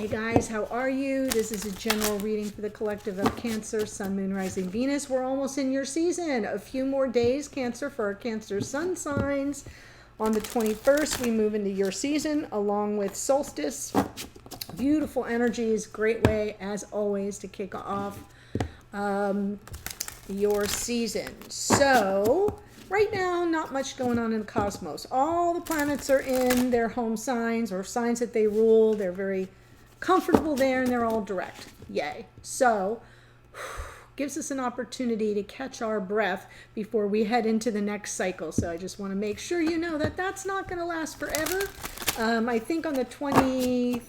Hey guys, how are you? This is a general reading for the collective of Cancer, Sun, Moon, Rising, Venus. We're almost in your season. A few more days, Cancer, for our Cancer Sun signs. On the 21st, we move into your season along with solstice. Beautiful energies, great way, as always, to kick off your season. So, right now, not much going on in the cosmos. All the planets are in their home signs or signs that they rule. They're very comfortable there and they're all direct. Yay. So, gives us an opportunity to catch our breath before we head into the next cycle. So I just want to make sure you know that that's not going to last forever. I think on the 23rd,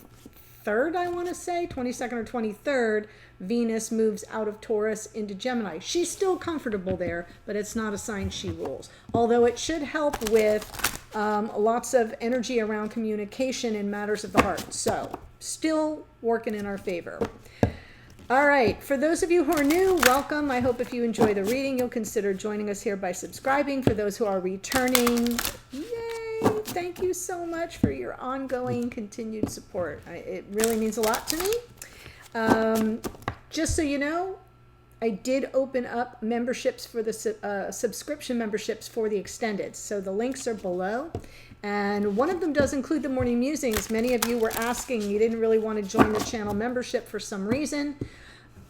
I want to say, 22nd or 23rd, Venus moves out of Taurus into Gemini. She's still comfortable there, but it's not a sign she rules. Although it should help with lots of energy around communication and matters of the heart. So, still working in our favor. All right, for those of you who are new, welcome. I hope if you enjoy the reading, you'll consider joining us here by subscribing. For those who are returning, yay! Thank you so much for your ongoing, continued support. It really means a lot to me. Just so you know, I did open up memberships for the subscription memberships for the extended. So the links are below. And one of them does include the morning musings. Many of you were asking, you didn't really want to join the channel membership for some reason.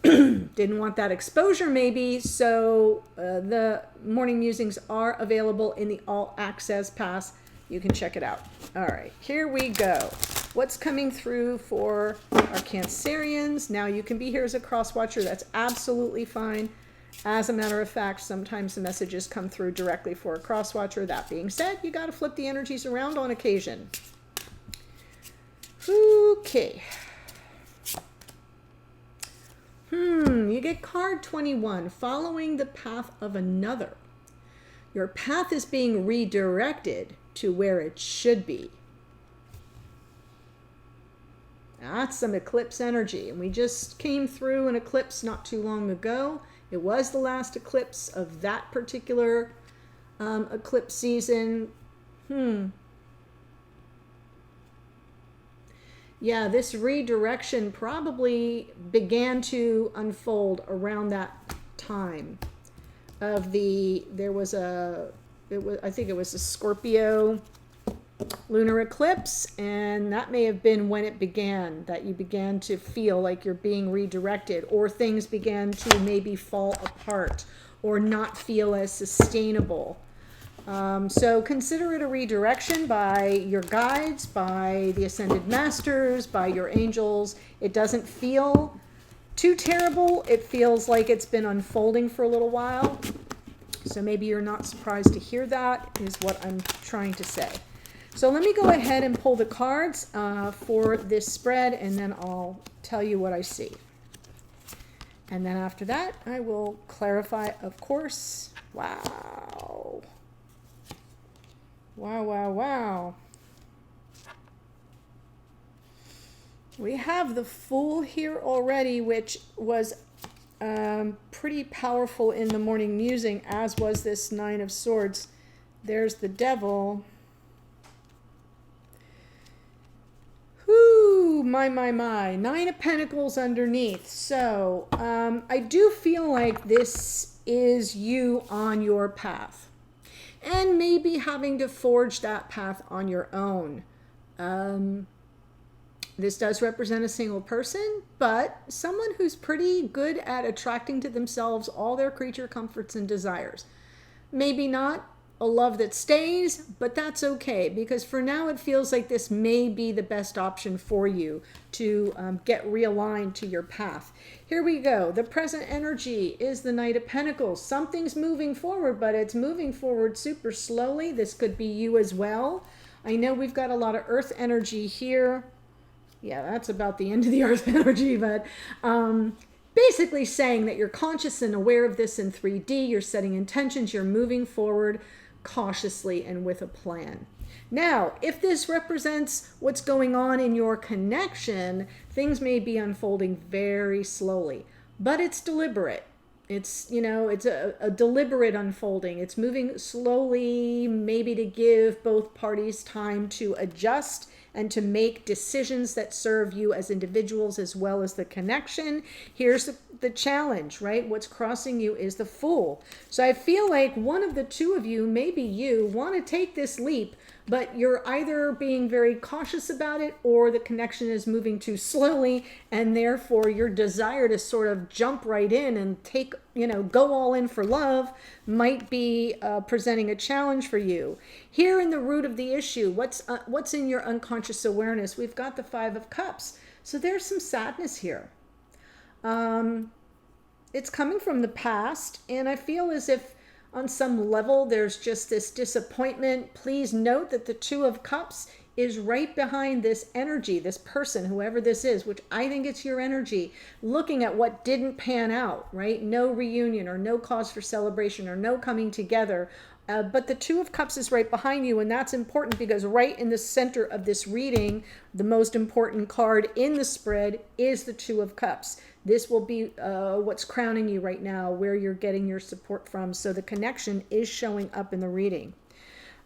Didn't want that exposure maybe. So the morning musings are available in the all access pass. You can check it out. All right, here we go. What's coming through for our Cancerians? Now you can be here as a cross watcher. That's absolutely fine. As a matter of fact, sometimes the messages come through directly for a cross watcher. That being said, you got to flip the energies around on occasion. Okay. You get card 21, following the path of another. Your path is being redirected to where it should be. That's some eclipse energy. And we just came through an eclipse not too long ago. It was the last eclipse of that particular eclipse season. Yeah, this redirection probably began to unfold around that time of I think it was a Scorpio lunar eclipse, and that may have been when it began, that you began to feel like you're being redirected, or things began to maybe fall apart or not feel as sustainable. So consider it a redirection by your guides, by the ascended masters, by your angels. It doesn't feel too terrible. It feels like it's been unfolding for a little while. So maybe you're not surprised to hear that, is what I'm trying to say. So let me go ahead and pull the cards for this spread, and then I'll tell you what I see. And then after that, I will clarify, of course. Wow. Wow, wow, wow. We have the Fool here already, which was pretty powerful in the morning musing, as was this Nine of Swords. There's the Devil. Whoo, my. Nine of Pentacles underneath. So, I do feel like this is you on your path. And maybe having to forge that path on your own. This does represent a single person, but someone who's pretty good at attracting to themselves all their creature comforts and desires. Maybe not a love that stays, but that's okay, because for now it feels like this may be the best option for you to get realigned to your path. Here we go. The present energy is the Knight of Pentacles. Something's moving forward, but it's moving forward super slowly. This could be you as well. I know we've got a lot of earth energy here. Yeah, that's about the end of the earth energy, but basically saying that you're conscious and aware of this in 3D. You're setting intentions. You're moving forward cautiously and with a plan. Now, if this represents what's going on in your connection, things may be unfolding very slowly, but it's deliberate. It's, it's a deliberate unfolding. It's moving slowly, maybe to give both parties time to adjust and to make decisions that serve you as individuals as well as the connection. Here's the challenge, right? What's crossing you is the Fool. So I feel like one of the two of you, maybe you, want to take this leap, but you're either being very cautious about it or the connection is moving too slowly, and therefore your desire to sort of jump right in and take, go all in for love might be presenting a challenge for you. Here in the root of the issue, what's in your unconscious awareness? We've got the Five of Cups. So there's some sadness here. It's coming from the past, and I feel as if on some level there's just this disappointment. Please note that the Two of Cups is right behind this energy, this person, whoever this is, which I think it's your energy, looking at what didn't pan out, right? No reunion or no cause for celebration or no coming together. But the Two of Cups is right behind you, and that's important because right in the center of this reading, the most important card in the spread is the Two of Cups. This will be what's crowning you right now, where you're getting your support from. So the connection is showing up in the reading.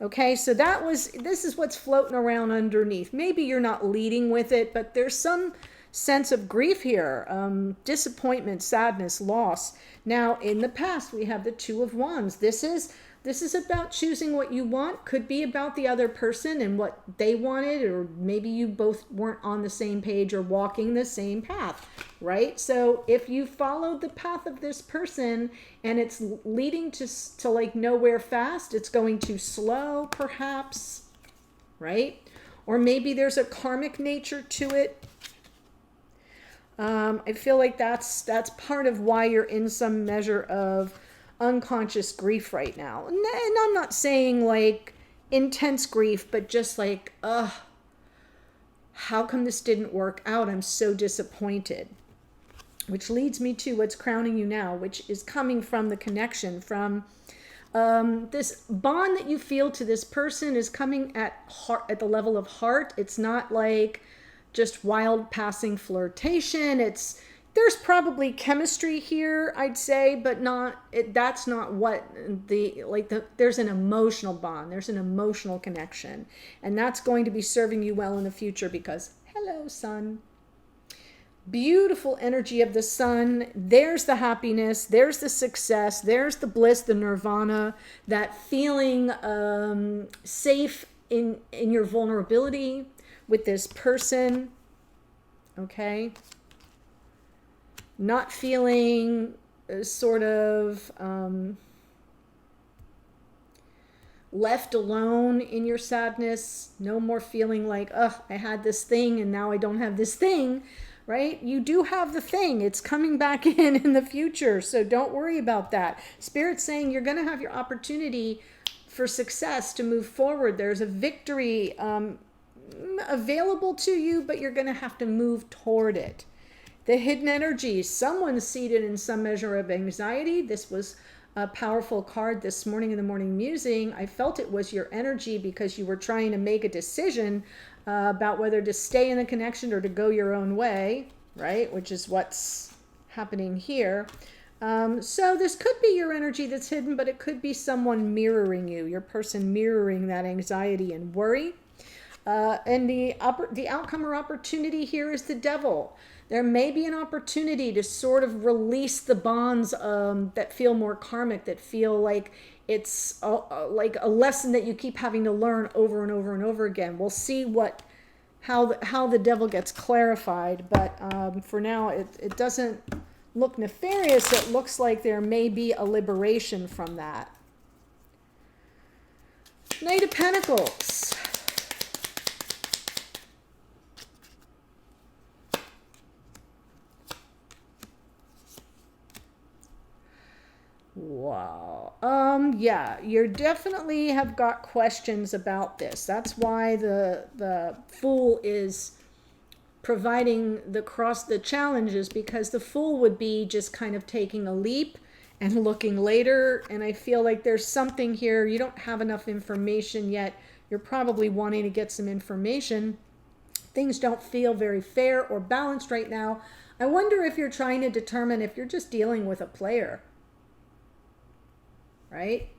Okay, so this is what's floating around underneath. Maybe you're not leading with it, but there's some sense of grief here, disappointment, sadness, loss. Now, in the past, we have the Two of Wands. This is about choosing what you want. Could be about the other person and what they wanted, or maybe you both weren't on the same page or walking the same path, right? So if you followed the path of this person and it's leading to like nowhere fast, it's going too slow, perhaps, right? Or maybe there's a karmic nature to it. I feel like that's part of why you're in some measure of unconscious grief right now. And I'm not saying like intense grief, but just like, how come this didn't work out? I'm so disappointed. Which leads me to what's crowning you now, which is coming from the connection, from this bond that you feel to this person is coming at heart, at the level of heart. It's not like just wild passing flirtation. There's probably chemistry here, I'd say, but that's not what there's an emotional bond. There's an emotional connection. And that's going to be serving you well in the future because, hello, Sun. Beautiful energy of the Sun. There's the happiness. There's the success. There's the bliss, the nirvana, that feeling safe in your vulnerability with this person. Okay? Not feeling sort of left alone in your sadness. No more feeling like, I had this thing and now I don't have this thing, right? You do have the thing. It's coming back in the future. So don't worry about that. Spirit's saying you're going to have your opportunity for success to move forward. There's a victory available to you, but you're going to have to move toward it. The hidden energy, someone's seated in some measure of anxiety. This was a powerful card this morning in the morning musing. I felt it was your energy because you were trying to make a decision about whether to stay in the connection or to go your own way, right? Which is what's happening here. So this could be your energy that's hidden, but it could be someone mirroring you, your person mirroring that anxiety and worry. And the outcome or opportunity here is the Devil. There may be an opportunity to sort of release the bonds that feel more karmic, that feel like it's like a lesson that you keep having to learn over and over and over again. We'll see how the Devil gets clarified, but for now it doesn't look nefarious. It looks like there may be a liberation from that. Knight of Pentacles. Wow. Yeah, you definitely have got questions about this. That's why the Fool is providing the challenges, because the Fool would be just kind of taking a leap and looking later. And I feel like there's something here. You don't have enough information yet. You're probably wanting to get some information. Things don't feel very fair or balanced right now. I wonder if you're trying to determine if you're just dealing with a player. Right?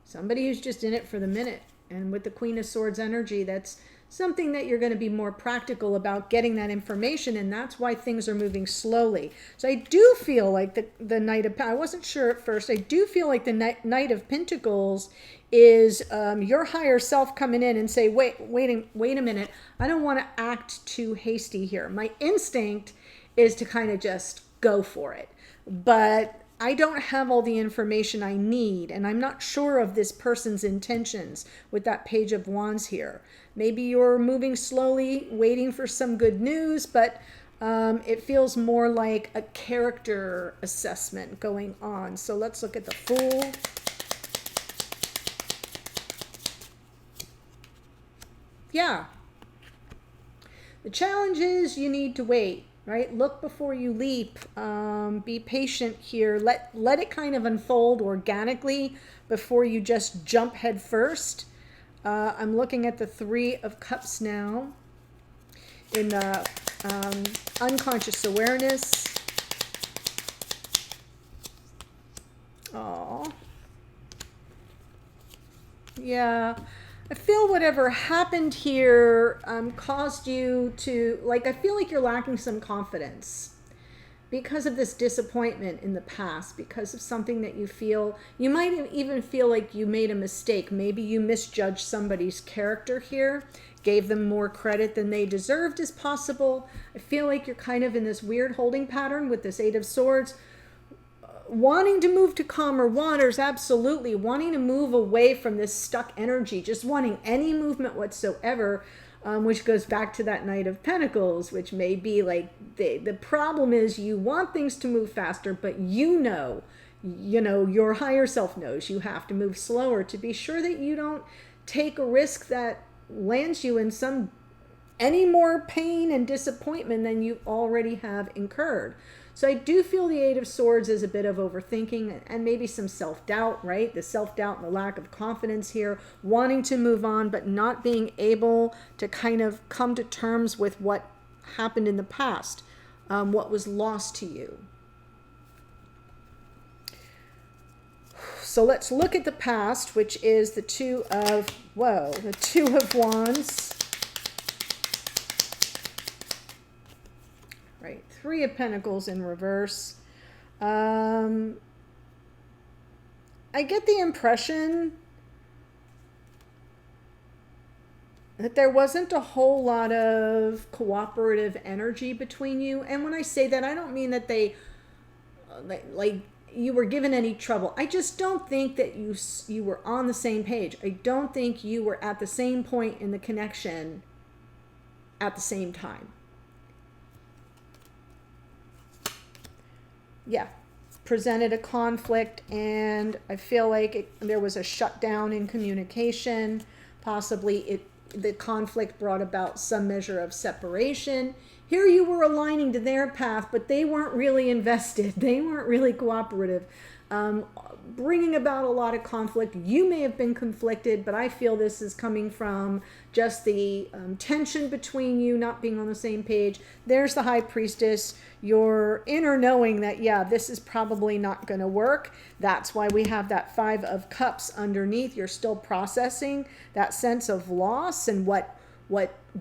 Somebody who's just in it for the minute. And with the Queen of Swords energy, that's something that you're going to be more practical about getting that information, and that's why things are moving slowly. So I do feel like the Knight of, I wasn't sure at first, I do feel like the Knight of Pentacles is your higher self coming in and say, wait a minute, I don't want to act too hasty here. My instinct is to kind of just go for it, but I don't have all the information I need, and I'm not sure of this person's intentions with that Page of Wands here. Maybe you're moving slowly, waiting for some good news, but it feels more like a character assessment going on. So let's look at the Fool. Yeah. The challenge is you need to wait. Right? Look before you leap. Be patient here. Let it kind of unfold organically before you just jump head first. I'm looking at the Three of Cups now in the unconscious awareness. Oh, yeah. I feel whatever happened here caused you to, like, I feel like you're lacking some confidence because of this disappointment in the past, because of something that you feel, you might even feel like you made a mistake. Maybe you misjudged somebody's character here, gave them more credit than they deserved as possible. I feel like you're kind of in this weird holding pattern with this Eight of Swords. Wanting to move to calmer waters, absolutely. Wanting to move away from this stuck energy, just wanting any movement whatsoever, which goes back to that Knight of Pentacles, which may be like the problem is you want things to move faster, but you know, your higher self knows you have to move slower to be sure that you don't take a risk that lands you in any more pain and disappointment than you already have incurred. So I do feel the Eight of Swords is a bit of overthinking and maybe some self-doubt, right? The self-doubt and the lack of confidence here, wanting to move on, but not being able to kind of come to terms with what happened in the past, what was lost to you. So let's look at the past, which is the Two of Wands. Right, Three of Pentacles in reverse. I get the impression that there wasn't a whole lot of cooperative energy between you. And when I say that, I don't mean that they, like you were given any trouble. I just don't think that you were on the same page. I don't think you were at the same point in the connection at the same time. Yeah, presented a conflict, and I feel like there was a shutdown in communication. Possibly the conflict brought about some measure of separation. Here you were aligning to their path, but they weren't really invested. They weren't really cooperative, bringing about a lot of conflict. You may have been conflicted, but I feel this is coming from just the tension between you not being on the same page. There's the High Priestess, your inner knowing that, yeah, this is probably not going to work. That's why we have that Five of Cups underneath. You're still processing that sense of loss and what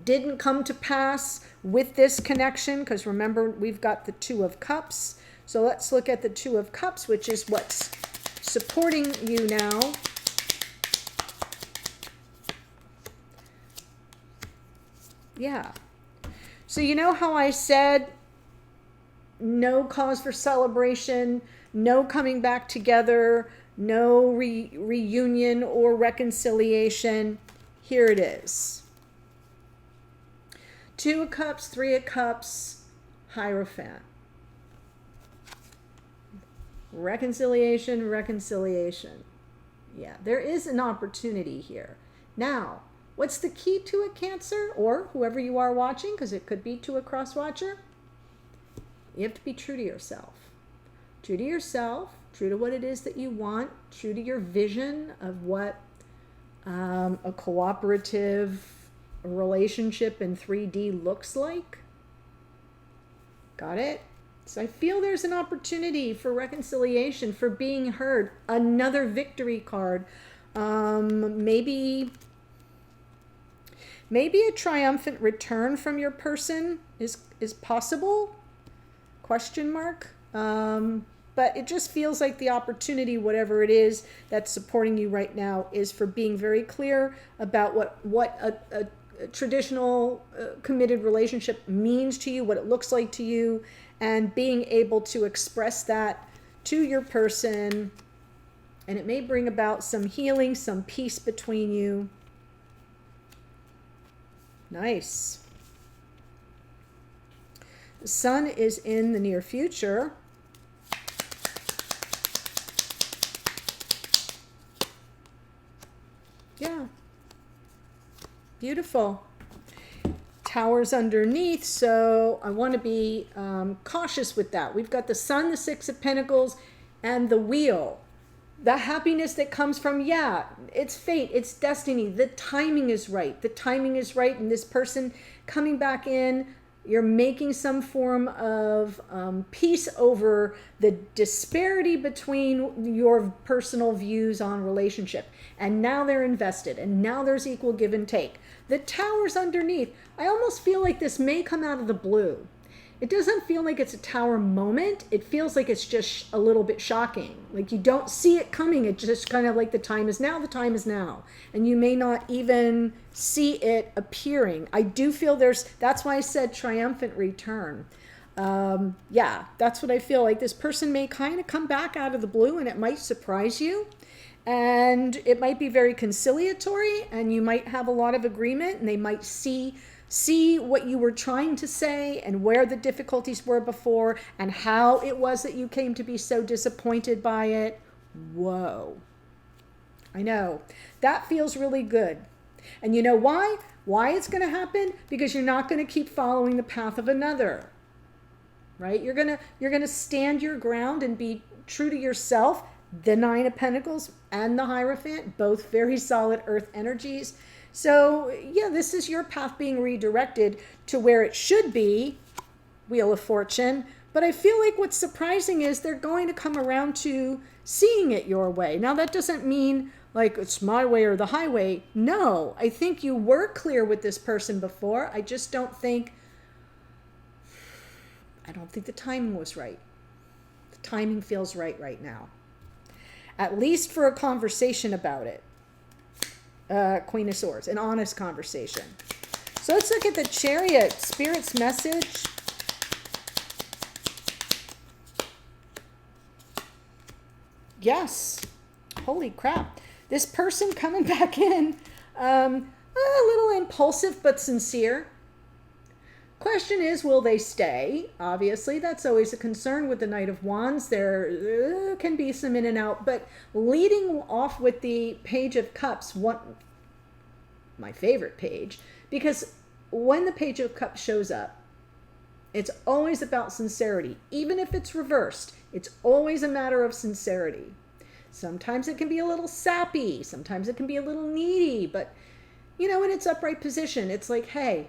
didn't come to pass with this connection, because remember, we've got the Two of Cups. So let's look at the Two of Cups, which is what's supporting you now. Yeah. So you know how I said no cause for celebration, no coming back together, no reunion or reconciliation? Here it is. Two of Cups, Three of Cups, Hierophant. Reconciliation, reconciliation. Yeah, there is an opportunity here. Now, what's the key to it, Cancer? Or whoever you are watching, because it could be to a cross watcher. You have to be true to yourself. True to yourself, true to what it is that you want, true to your vision of what a cooperative relationship in 3D looks like. Got it? So I feel there's an opportunity for reconciliation, for being heard. Another victory card. Maybe Maybe a triumphant return from your person is possible? Question mark. But it just feels like the opportunity, whatever it is that's supporting you right now, is for being very clear about what a traditional committed relationship means to you, what it looks like to you, and being able to express that to your person. And it may bring about some healing, some peace between you. Nice. The sun is in the near future. Yeah. Beautiful. Tower's underneath, so I want to be cautious with that. We've got the sun, the Six of Pentacles, and the Wheel. The happiness that comes from, yeah, it's fate, it's destiny. The timing is right. The timing is right, and this person coming back in, you're making some form of peace over the disparity between your personal views on relationship. And now they're invested, and now there's equal give and take. The Tower's underneath. I almost feel like this may come out of the blue. It doesn't feel like it's a Tower moment. It feels like it's just a little bit shocking. Like you don't see it coming. It's just kind of like the time is now, the time is now. And you may not even see it appearing. I do feel that's why I said triumphant return. Yeah, that's what I feel like. This person may kind of come back out of the blue, and it might surprise you. And it might be very conciliatory, and you might have a lot of agreement, and they might see what you were trying to say and where the difficulties were before and how it was that you came to be so disappointed by it. Whoa. I know. That feels really good. And you know why? Why it's going to happen? Because you're not going to keep following the path of another. Right? You're going to stand your ground and be true to yourself. The Nine of Pentacles and the Hierophant, both very solid earth energies. So, yeah, this is your path being redirected to where it should be, Wheel of Fortune. But I feel like what's surprising is they're going to come around to seeing it your way. Now, that doesn't mean like it's my way or the highway. No, I think you were clear with this person before. I just don't think the timing was right. The timing feels right now. At least for a conversation about it. Queen of Swords, an honest conversation. So let's look at the Chariot, Spirit's message. Yes. Holy crap. This person coming back in, a little impulsive but sincere. Question is, will they stay? Obviously, that's always a concern with the Knight of Wands. There can be some in and out, but leading off with the Page of Cups, my favorite page, because when the Page of Cups shows up, it's always about sincerity. Even if it's reversed, it's always a matter of sincerity. Sometimes it can be a little sappy. Sometimes it can be a little needy, but in its upright position, it's like, hey,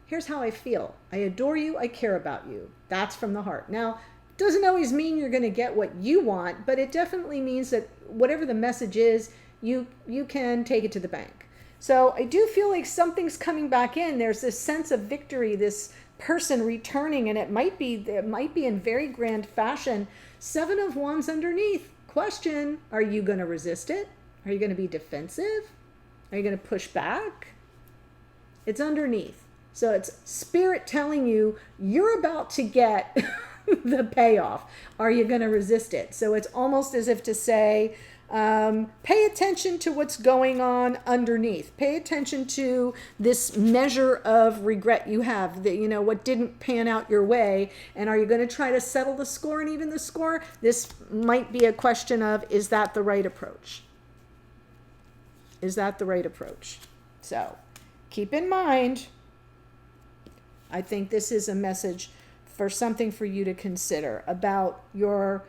here's how I feel. I adore you. I care about you. That's from the heart. Now, it doesn't always mean you're going to get what you want, but it definitely means that whatever the message is, you can take it to the bank. So I do feel like something's coming back in. There's this sense of victory, this person returning, and it might be in very grand fashion. Seven of Wands underneath. Question, are you going to resist it? Are you going to be defensive? Are you going to push back? It's underneath. So it's Spirit telling you you're about to get the payoff. Are you going to resist it? So it's almost as if to say, pay attention to what's going on underneath. Pay attention to this measure of regret you have, that what didn't pan out your way. And are you going to try to settle the score and even the score? This might be a question of, is that the right approach? Is that the right approach? So keep in mind, I think this is a message for something for you to consider about your,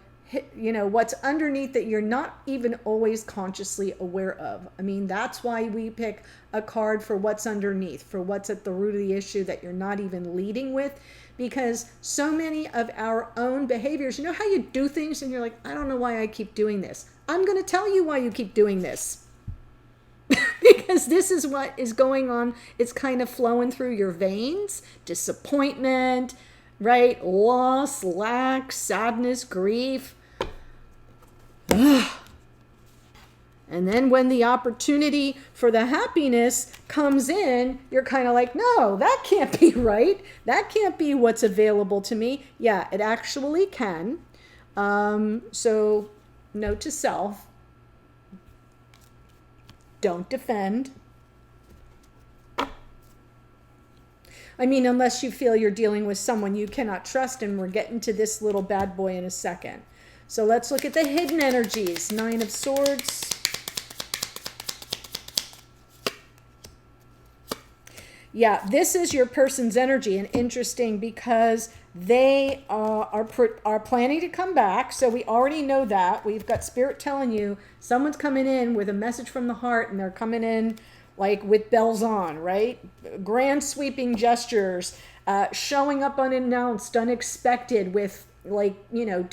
what's underneath that you're not even always consciously aware of. I mean, that's why we pick a card for what's underneath, for what's at the root of the issue that you're not even leading with, because so many of our own behaviors, how you do things and you're like, I don't know why I keep doing this. I'm going to tell you why you keep doing this. because this is what is going on. It's kind of flowing through your veins. Disappointment, right? Loss, lack, sadness, grief. Ugh. And then when the opportunity for the happiness comes in, you're kind of like, no, that can't be right. That can't be what's available to me. Yeah, it actually can. So note to self, don't defend. I mean, unless you feel you're dealing with someone you cannot trust, and we're getting to this little bad boy in a second. So let's look at the hidden energies. 9 of Swords. Yeah, this is your person's energy, and interesting because they are planning to come back. So we already know that. We've got Spirit telling you someone's coming in with a message from the heart, and they're coming in like with bells on, right? Grand sweeping gestures, showing up unannounced, unexpected with 24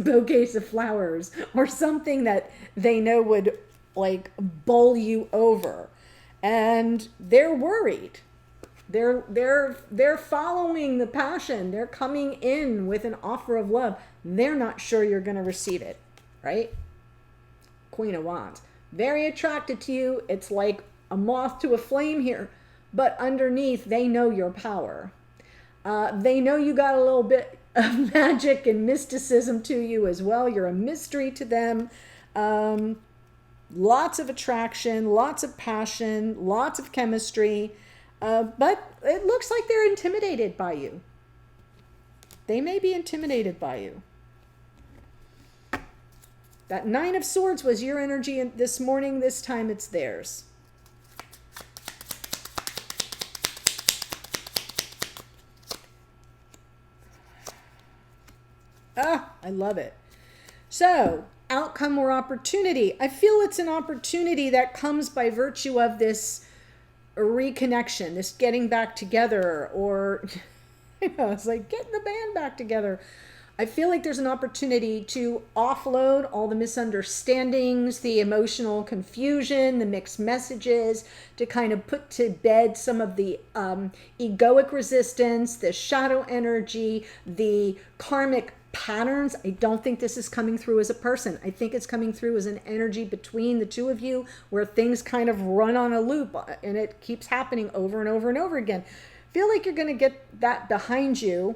bouquets of flowers or something that they know would like bowl you over. And they're worried. They're following the passion. They're coming in with an offer of love. They're not sure you're going to receive it, right? Queen of Wands. Very attracted to you. It's like a moth to a flame here. But underneath, they know your power. They know you got a little bit of magic and mysticism to you as well. You're a mystery to them. Lots of attraction, lots of passion, lots of chemistry. But it looks like they're intimidated by you. They may be intimidated by you. That 9 of Swords was your energy this morning. This time it's theirs. I love it. So, outcome or opportunity. I feel it's an opportunity that comes by virtue of this reconnection, this getting back together, or it's like getting the band back together. I feel like there's an opportunity to offload all the misunderstandings, the emotional confusion, the mixed messages, to kind of put to bed some of the egoic resistance, the shadow energy, the karmic patterns. I don't think this is coming through as a person. I think it's coming through as an energy between the two of you where things kind of run on a loop and it keeps happening over and over and over again. Feel like you're going to get that behind you.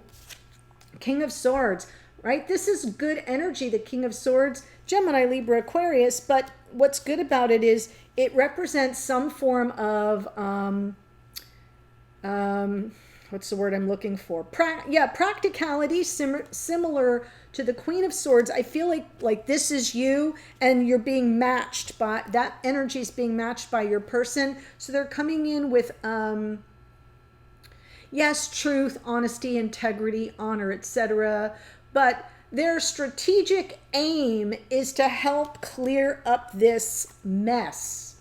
King of Swords, right? This is good energy, the King of Swords, Gemini, Libra, Aquarius, but what's good about it is it represents some form of what's the word I'm looking for? Practicality, similar to the Queen of Swords. I feel like this is you and you're being matched by, that energy is being matched by your person. So they're coming in with, yes, truth, honesty, integrity, honor, etc. But their strategic aim is to help clear up this mess,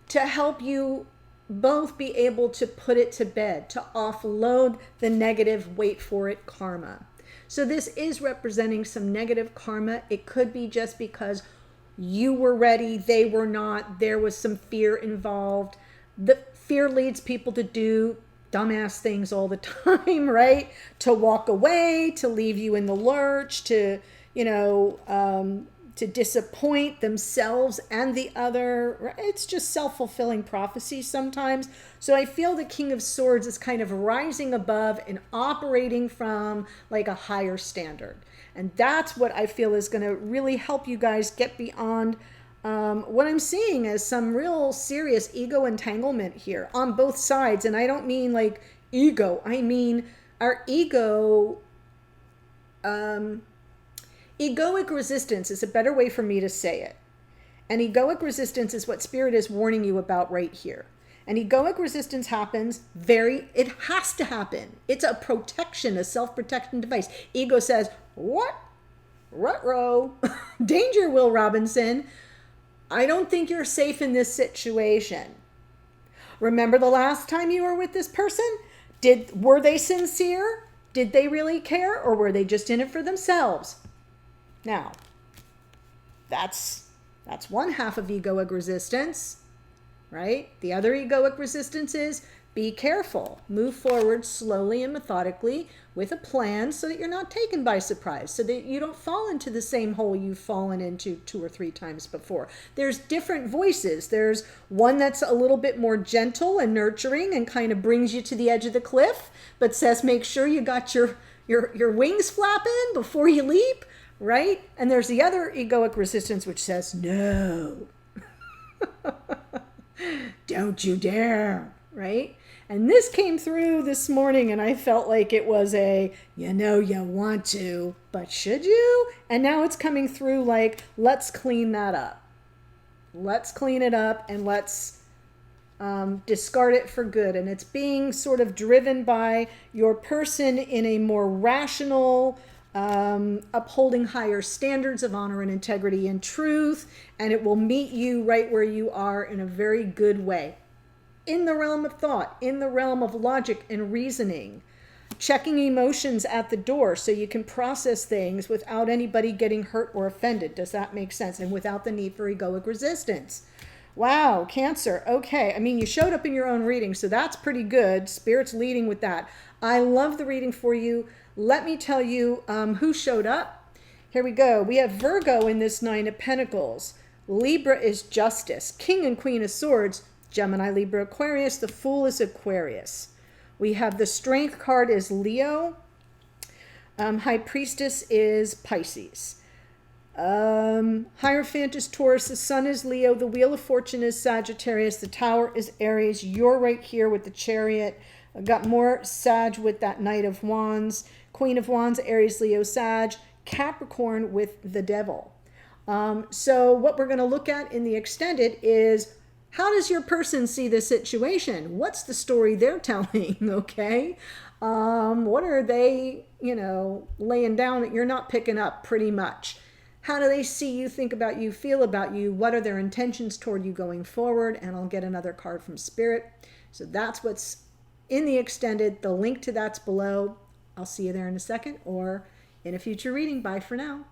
to help you both be able to put it to bed, to offload the negative, wait for it, karma. So this is representing some negative karma. It could be just because you were ready, they were not, there was some fear involved. The fear leads people to do dumbass things all the time, right? To walk away, to leave you in the lurch, to, to disappoint themselves and the other. It's just self-fulfilling prophecy sometimes. So I feel the King of Swords is kind of rising above and operating from like a higher standard. And that's what I feel is going to really help you guys get beyond what I'm seeing as some real serious ego entanglement here on both sides. And I don't mean like ego. I mean our ego... egoic resistance is a better way for me to say it. And egoic resistance is what Spirit is warning you about right here. And egoic resistance happens it has to happen. It's a protection, a self-protection device. Ego says, what? Ruh-roh. Danger, Will Robinson. I don't think you're safe in this situation. Remember the last time you were with this person? Were they sincere? Did they really care? Or were they just in it for themselves? Now, that's one half of egoic resistance, right? The other egoic resistance is be careful. Move forward slowly and methodically with a plan so that you're not taken by surprise, so that you don't fall into the same hole you've fallen into 2 or 3 times before. There's different voices. There's one that's a little bit more gentle and nurturing and kind of brings you to the edge of the cliff, but says make sure you got your wings flapping before you leap, right? And there's the other egoic resistance which says no. Don't you dare, right? And this came through this morning and I felt like it was a, you know, you want to, but should you? And now it's coming through like, let's clean that up. Let's clean it up and let's discard it for good. And it's being sort of driven by your person in a more rational, upholding higher standards of honor and integrity and truth. And it will meet you right where you are in a very good way. In the realm of thought, in the realm of logic and reasoning, checking emotions at the door so you can process things without anybody getting hurt or offended. Does that make sense? And without the need for egoic resistance. Wow, Cancer. Okay, I mean, you showed up in your own reading, so that's pretty good. Spirit's leading with that. I love the reading for you. Let me tell you who showed up. Here we go. We have Virgo in this 9 of Pentacles. Libra is Justice. King and Queen of Swords, Gemini, Libra, Aquarius. The Fool is Aquarius. We have the Strength card is Leo. High Priestess is Pisces. Hierophant is Taurus. The Sun is Leo. The Wheel of Fortune is Sagittarius. The Tower is Aries. You're right here with the Chariot. I've got more Sag with that Knight of Wands. Queen of Wands, Aries, Leo, Sag. Capricorn with the Devil. So what we're going to look at in the extended is, how does your person see the situation? What's the story they're telling, okay? What are they, laying down that you're not picking up pretty much? How do they see you, think about you, feel about you? What are their intentions toward you going forward? And I'll get another card from Spirit. So that's what's in the extended. The link to that's below. I'll see you there in a second or in a future reading. Bye for now.